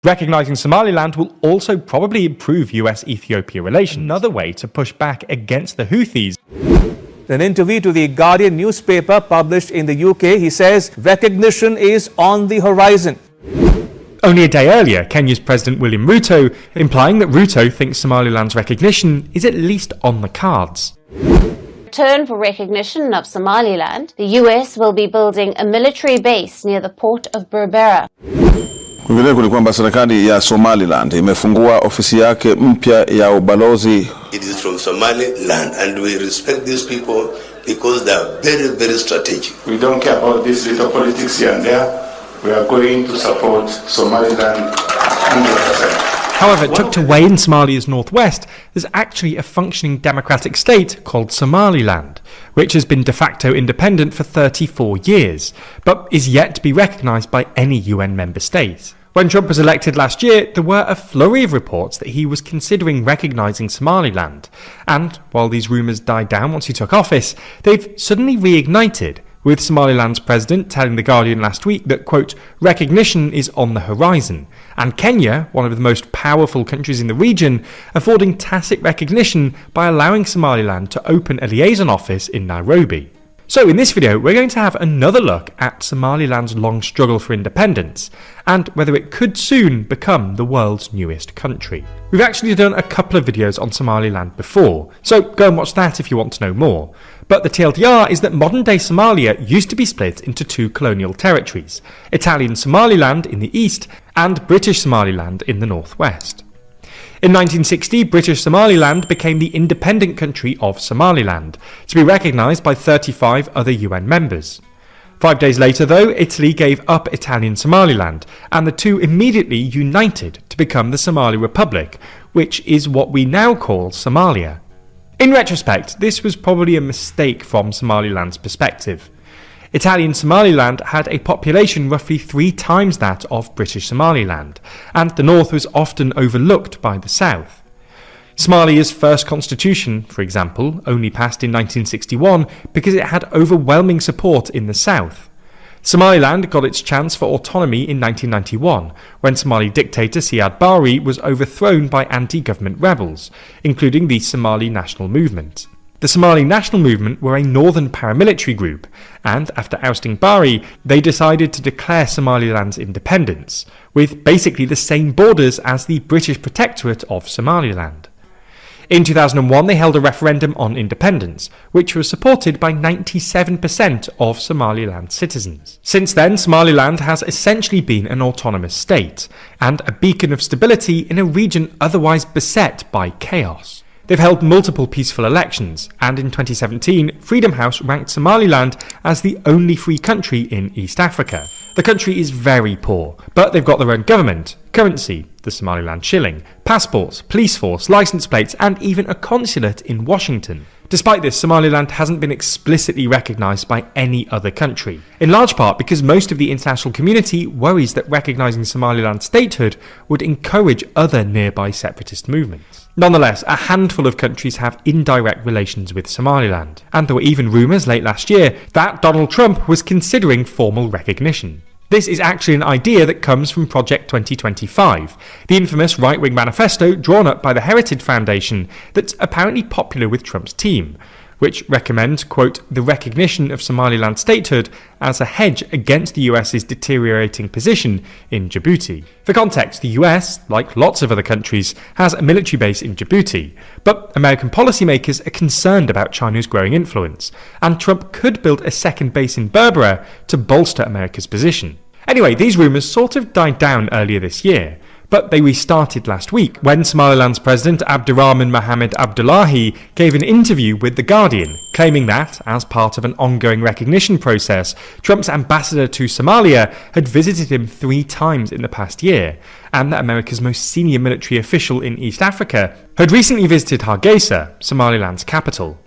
Recognising Somaliland will also probably improve US-Ethiopia relations, another way to push back against the Houthis. In an interview to the Guardian newspaper published in the UK, he says recognition is on the horizon. Only a day earlier, Kenya's President William Ruto implying that Ruto thinks Somaliland's recognition is at least on the cards. Turn for recognition of Somaliland, the US will be building a military base near the port of Berbera. Kwingineko ni kwamba serikali ya Somaliland imefungua ofisi yake mpya ya ubalozi. It is from Somaliland and we respect these people because they are very, very strategic. We don't care about this little politics here and there. We are going to support Somaliland 100%. However, tucked away in Somalia's northwest, there's actually a functioning democratic state called Somaliland, which has been de facto independent for 34 years, but is yet to be recognised by any UN member state. When Trump was elected last year, there were a flurry of reports that he was considering recognising Somaliland, and while these rumours died down once he took office, they've suddenly reignited, with Somaliland's president telling The Guardian last week that, quote, recognition is on the horizon, and Kenya, one of the most powerful countries in the region, affording tacit recognition by allowing Somaliland to open a liaison office in Nairobi. So in this video, we're going to have another look at Somaliland's long struggle for independence, and whether it could soon become the world's newest country. We've actually done a couple of videos on Somaliland before, so go and watch that if you want to know more. But the TLDR is that modern-day Somalia used to be split into two colonial territories, Italian Somaliland in the east and British Somaliland in the northwest. In 1960, British Somaliland became the independent country of Somaliland, to be recognised by 35 other UN members. 5 days later, though, Italy gave up Italian Somaliland, and the two immediately united to become the Somali Republic, which is what we now call Somalia. In retrospect, this was probably a mistake from Somaliland's perspective. Italian Somaliland had a population roughly 3 times that of British Somaliland, and the north was often overlooked by the south. Somalia's first constitution, for example, only passed in 1961 because it had overwhelming support in the south. Somaliland got its chance for autonomy in 1991, when Somali dictator Siad Barre was overthrown by anti-government rebels, including the Somali National Movement. The Somali National Movement were a northern paramilitary group, and after ousting Barre, they decided to declare Somaliland's independence, with basically the same borders as the British Protectorate of Somaliland. In 2001, they held a referendum on independence, which was supported by 97% of Somaliland citizens. Since then, Somaliland has essentially been an autonomous state, and a beacon of stability in a region otherwise beset by chaos. They've held multiple peaceful elections, and in 2017, Freedom House ranked Somaliland as the only free country in East Africa. The country is very poor, but they've got their own government, currency, the Somaliland shilling, passports, police force, license plates, and even a consulate in Washington. Despite this, Somaliland hasn't been explicitly recognised by any other country, in large part because most of the international community worries that recognising Somaliland's statehood would encourage other nearby separatist movements. Nonetheless, a handful of countries have indirect relations with Somaliland, and there were even rumours late last year that Donald Trump was considering formal recognition. This is actually an idea that comes from Project 2025, the infamous right-wing manifesto drawn up by the Heritage Foundation that's apparently popular with Trump's team, which recommends, quote, the recognition of Somaliland statehood as a hedge against the US's deteriorating position in Djibouti. For context, the US, like lots of other countries, has a military base in Djibouti, but American policymakers are concerned about China's growing influence, and Trump could build a second base in Berbera to bolster America's position. Anyway, these rumours sort of died down earlier this year, but they restarted last week when Somaliland's president Abdirahman Mohamed Abdullahi gave an interview with The Guardian, claiming that, as part of an ongoing recognition process, Trump's ambassador to Somalia had visited him 3 times in the past year, and that America's most senior military official in East Africa had recently visited Hargeisa, Somaliland's capital.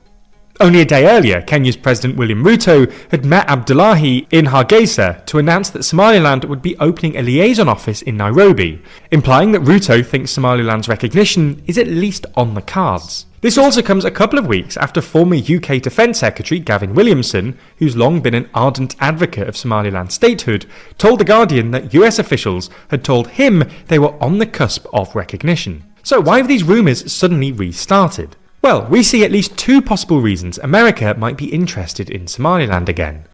Only a day earlier, Kenya's President William Ruto had met Abdullahi in Hargeisa to announce that Somaliland would be opening a liaison office in Nairobi, implying that Ruto thinks Somaliland's recognition is at least on the cards. This also comes a couple of weeks after former UK Defence Secretary Gavin Williamson, who's long been an ardent advocate of Somaliland statehood, told The Guardian that US officials had told him they were on the cusp of recognition. So why have these rumours suddenly restarted? Well, we see at least two possible reasons America might be interested in Somaliland again.